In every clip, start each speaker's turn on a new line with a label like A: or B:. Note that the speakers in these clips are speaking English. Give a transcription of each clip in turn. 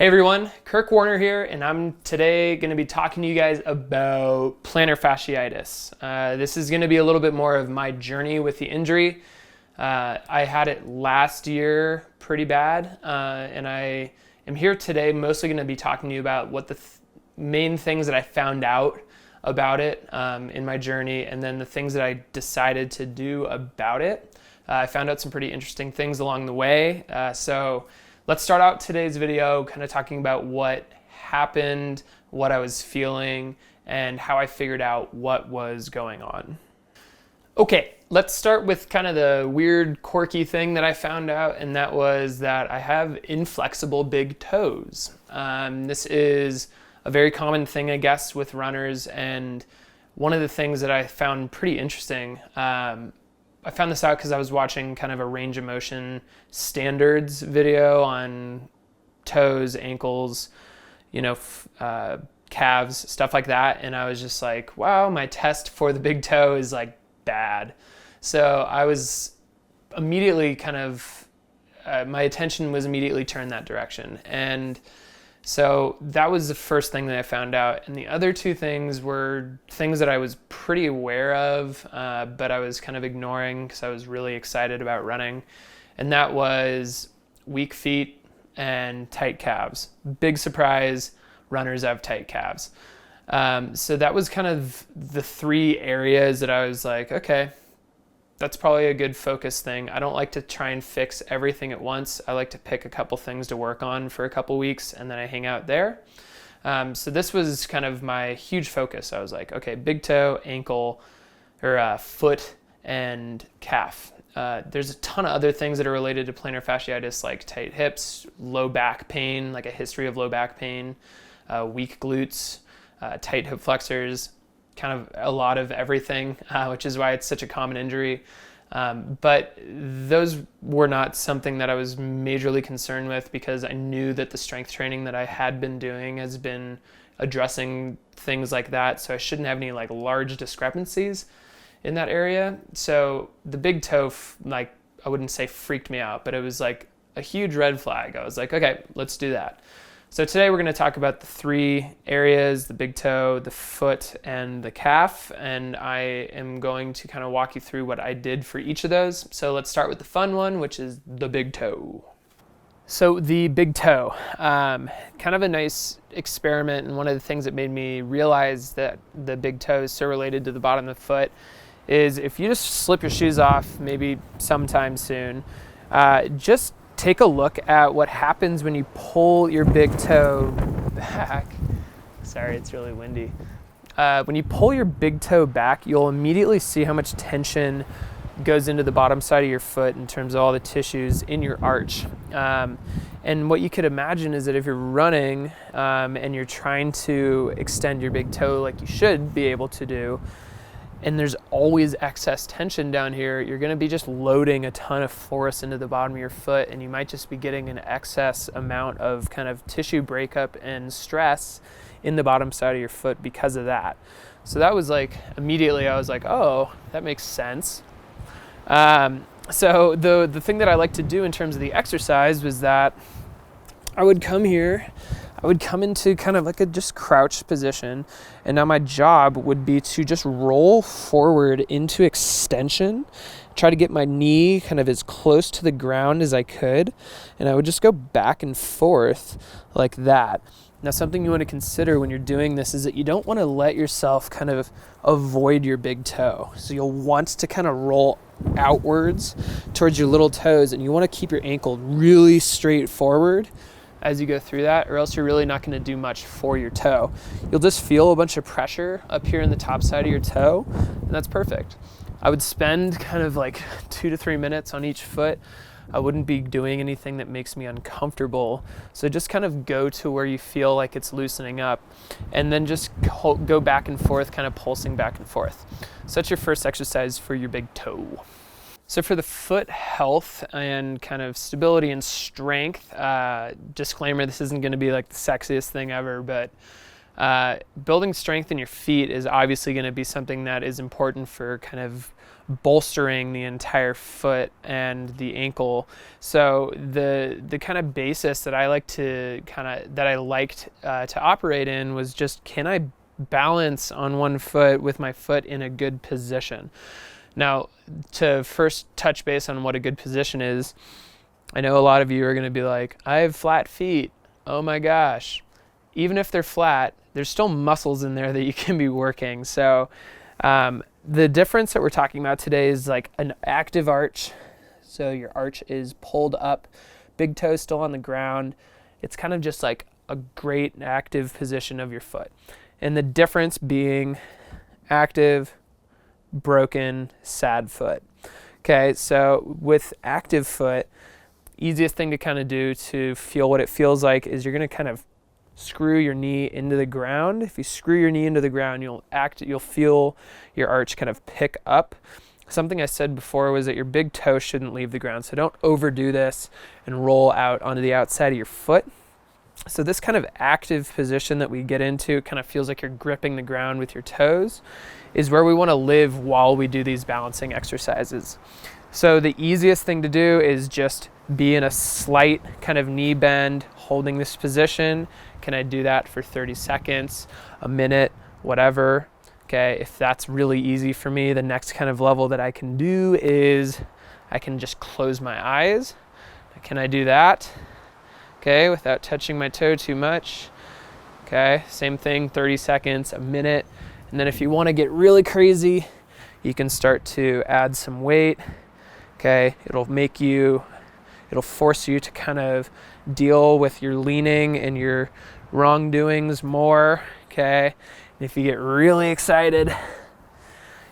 A: Hey everyone, Kirk Warner here, and I'm today going to be talking to you guys about plantar fasciitis. This is going to be a little bit more of my journey with the injury. I had it last year pretty bad, and I am here today mostly going to be talking to you about what the main things that I found out about it in my journey, and then the things that I decided to do about it. I found out some pretty interesting things along the way, so let's start out today's video kind of talking about what happened, what I was feeling, and how I figured out what was going on. Okay, let's start with kind of the weird, quirky thing that I found out, and that was that I have inflexible big toes. This is a very common thing, I guess, with runners, and one of the things that I found pretty interesting, I found this out because I was watching kind of a range of motion standards video on toes, ankles, calves, stuff like that. And I was just like, wow, my test for the big toe is like bad. So I was immediately my attention was immediately turned that direction. And so that was the first thing that I found out. And the other two things were things that I was pretty aware of, but I was kind of ignoring because I was really excited about running. And that was weak feet and tight calves. Big surprise, runners have tight calves. So that was kind of the three areas that I was like, okay, that's probably a good focus thing. I don't like to try and fix everything at once. I like to pick a couple things to work on for a couple weeks and then I hang out there. So this was kind of my huge focus. I was like, okay, big toe, ankle, or foot, and calf. There's a ton of other things that are related to plantar fasciitis, like tight hips, low back pain, like a history of low back pain, weak glutes, tight hip flexors, kind of a lot of everything, which is why it's such a common injury. But those were not something that I was majorly concerned with because I knew that the strength training that I had been doing has been addressing things like that. So I shouldn't have any like large discrepancies in that area. So the big toe, I wouldn't say freaked me out, but it was like a huge red flag. I was like, okay, let's do that. So today we're going to talk about the three areas, the big toe, the foot, and the calf, and I am going to kind of walk you through what I did for each of those. So let's start with the fun one, which is the big toe. So the big toe, kind of a nice experiment, and one of the things that made me realize that the big toe is so related to the bottom of the foot is if you just slip your shoes off maybe sometime soon, just take a look at what happens when you pull your big toe back. Sorry, it's really windy. When you pull your big toe back, you'll immediately see how much tension goes into the bottom side of your foot in terms of all the tissues in your arch. And what you could imagine is that if you're running and you're trying to extend your big toe like you should be able to do, and there's always excess tension down here, you're going to be just loading a ton of force into the bottom of your foot, and you might just be getting an excess amount of kind of tissue breakup and stress in the bottom side of your foot because of that. So that was like, immediately I was like, oh, that makes sense. So the thing that I like to do in terms of the exercise was that I would come here, I would come into kind of like a just crouched position, and now my job would be to just roll forward into extension, try to get my knee kind of as close to the ground as I could, and I would just go back and forth like that. Now, something you want to consider when you're doing this is that you don't want to let yourself kind of avoid your big toe. So you'll want to kind of roll outwards towards your little toes, and you want to keep your ankle really straight forward as you go through that, or else you're really not going to do much for your toe. You'll just feel a bunch of pressure up here in the top side of your toe, and that's perfect. I would spend kind of like 2 to 3 minutes on each foot. I wouldn't be doing anything that makes me uncomfortable. So just kind of go to where you feel like it's loosening up, and then just go back and forth, kind of pulsing back and forth. So that's your first exercise for your big toe. So for the foot health and kind of stability and strength, disclaimer, this isn't going to be like the sexiest thing ever, but building strength in your feet is obviously going to be something that is important for kind of bolstering the entire foot and the ankle. So the kind of basis that I liked to operate in was just, can I balance on one foot with my foot in a good position? Now, to first touch base on what a good position is, I know a lot of you are going to be like, I have flat feet. Oh my gosh. Even if they're flat, there's still muscles in there that you can be working. So the difference that we're talking about today is like an active arch. So your arch is pulled up, big toe still on the ground. It's kind of just like a great active position of your foot. And the difference being active, broken, sad foot. Okay, so with active foot, easiest thing to kind of do to feel what it feels like is you're going to kind of screw your knee into the ground. If you screw your knee into the ground, you'll feel your arch kind of pick up. Something I said before was that your big toe shouldn't leave the ground, so don't overdo this and roll out onto the outside of your foot. So this kind of active position that we get into, kind of feels like you're gripping the ground with your toes, is where we want to live while we do these balancing exercises. So the easiest thing to do is just be in a slight kind of knee bend, holding this position. Can I do that for 30 seconds, a minute, whatever? Okay, if that's really easy for me, the next kind of level that I can do is I can just close my eyes. Can I do that? Okay, without touching my toe too much. Okay, same thing, 30 seconds, a minute. And then if you want to get really crazy, you can start to add some weight. Okay, it'll force you to kind of deal with your leaning and your wrongdoings more. Okay, and if you get really excited,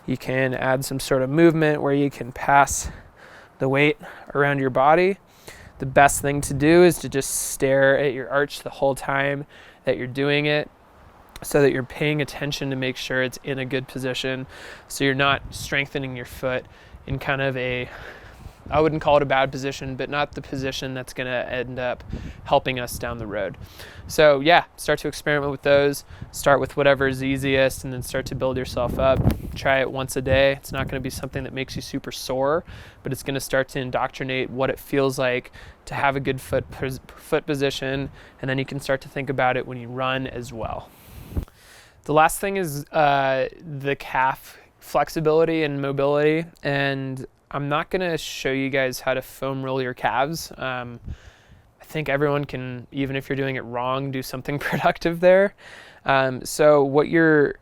A: you can add some sort of movement where you can pass the weight around your body. The best thing to do is to just stare at your arch the whole time that you're doing it, so that you're paying attention to make sure it's in a good position, so you're not strengthening your foot in kind of I wouldn't call it a bad position, but not the position that's going to end up helping us down the road. So yeah, start to experiment with those. Start with whatever is easiest and then start to build yourself up. Try it once a day. It's not going to be something that makes you super sore, but it's going to start to indoctrinate what it feels like to have a good foot position, and then you can start to think about it when you run as well. The last thing is the calf flexibility and mobility, and I'm not going to show you guys how to foam roll your calves. I think everyone can, even if you're doing it wrong, do something productive there. So what we're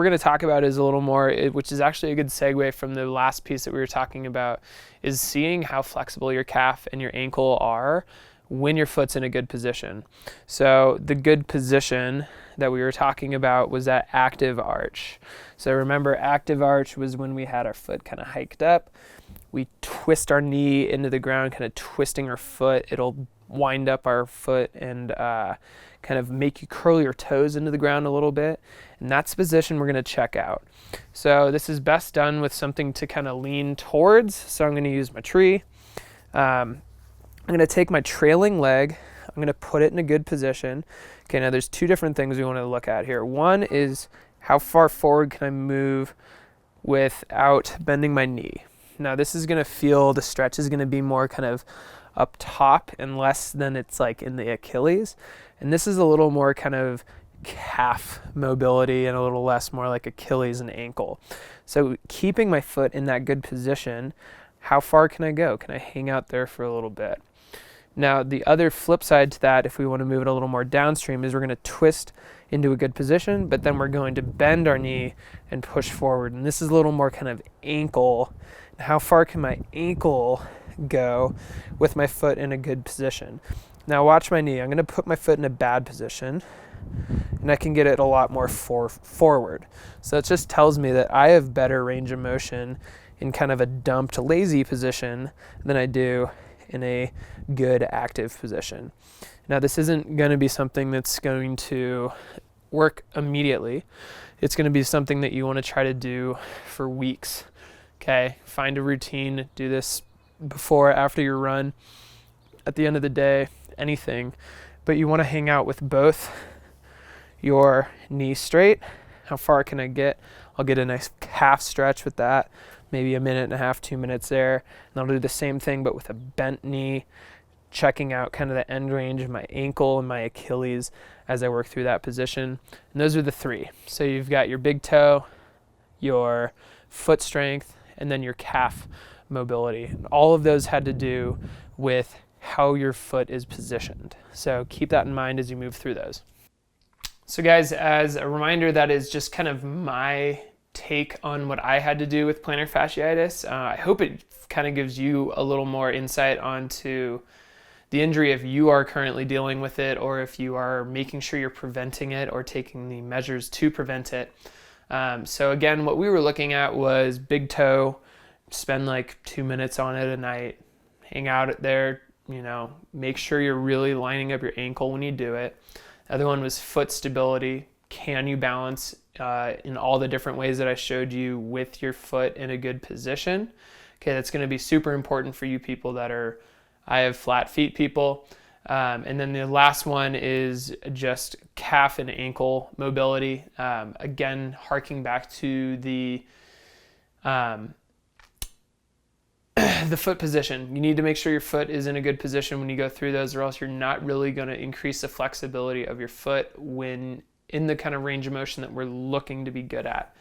A: going to talk about is a little more, which is actually a good segue from the last piece that we were talking about, is seeing how flexible your calf and your ankle are when your foot's in a good position. So the good position that we were talking about was that active arch. So remember, active arch was when we had our foot kind of hiked up. We twist our knee into the ground, kind of twisting our foot. It'll wind up our foot and kind of make you curl your toes into the ground a little bit. And that's the position we're going to check out. So this is best done with something to kind of lean towards. So I'm going to use my tree. I'm going to take my trailing leg. I'm going to put it in a good position. Okay, now there's two different things we want to look at here. One is how far forward can I move without bending my knee? Now this is going to feel, the stretch is going to be more kind of up top and less than it's like in the Achilles. And this is a little more kind of calf mobility and a little less more like Achilles and ankle. So keeping my foot in that good position, how far can I go? Can I hang out there for a little bit? Now the other flip side to that, if we want to move it a little more downstream, is we're going to twist into a good position, but then we're going to bend our knee and push forward. And this is a little more kind of ankle. How far can my ankle go with my foot in a good position? Now watch my knee. I'm going to put my foot in a bad position, and I can get it a lot more forward. So it just tells me that I have better range of motion in kind of a dumped, lazy position than I do in a good active position. Now this isn't going to be something that's going to work immediately. It's going to be something that you want to try to do for weeks. Okay, find a routine, do this before, after your run, at the end of the day, anything. But you want to hang out with both your knees straight. How far can I get? I'll get a nice calf stretch with that. maybe a minute and a half, 2 minutes there. And I'll do the same thing, but with a bent knee, checking out kind of the end range of my ankle and my Achilles as I work through that position. And those are the 3. So you've got your big toe, your foot strength, and then your calf mobility. And all of those had to do with how your foot is positioned. So keep that in mind as you move through those. So guys, as a reminder, that is just kind of my take on what I had to do with plantar fasciitis. I hope it kind of gives you a little more insight onto the injury if you are currently dealing with it, or if you are making sure you're preventing it or taking the measures to prevent it. So again, what we were looking at was big toe, spend like 2 minutes on it a night, hang out there, make sure you're really lining up your ankle when you do it. The other one was foot stability. Can you balance in all the different ways that I showed you with your foot in a good position? Okay, that's going to be super important for you people I have flat feet people. And then the last one is just calf and ankle mobility. Again, harking back to the foot position. You need to make sure your foot is in a good position when you go through those, or else you're not really going to increase the flexibility of your foot when in the kind of range of motion that we're looking to be good at.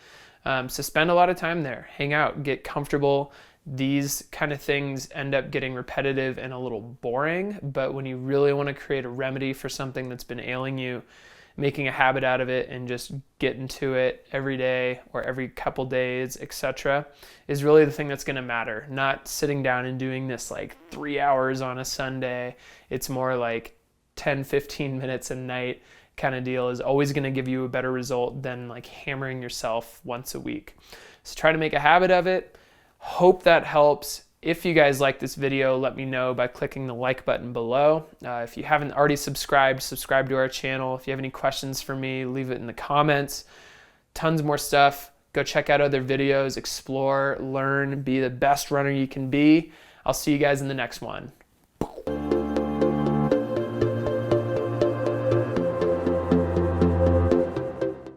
A: So spend a lot of time there, hang out, get comfortable. These kind of things end up getting repetitive and a little boring, but when you really want to create a remedy for something that's been ailing you, making a habit out of it and just getting to it every day or every couple days, etc., is really the thing that's going to matter. Not sitting down and doing this like 3 hours on a Sunday. It's more like 10, 15 minutes a night kind of deal is always going to give you a better result than like hammering yourself once a week. So try to make a habit of it. Hope that helps. If you guys like this video, let me know by clicking the like button below. If you haven't already subscribe to our channel. If you have any questions for me, leave it in the comments. Tons more stuff. Go check out other videos, explore, learn, be the best runner you can be. I'll see you guys in the next one.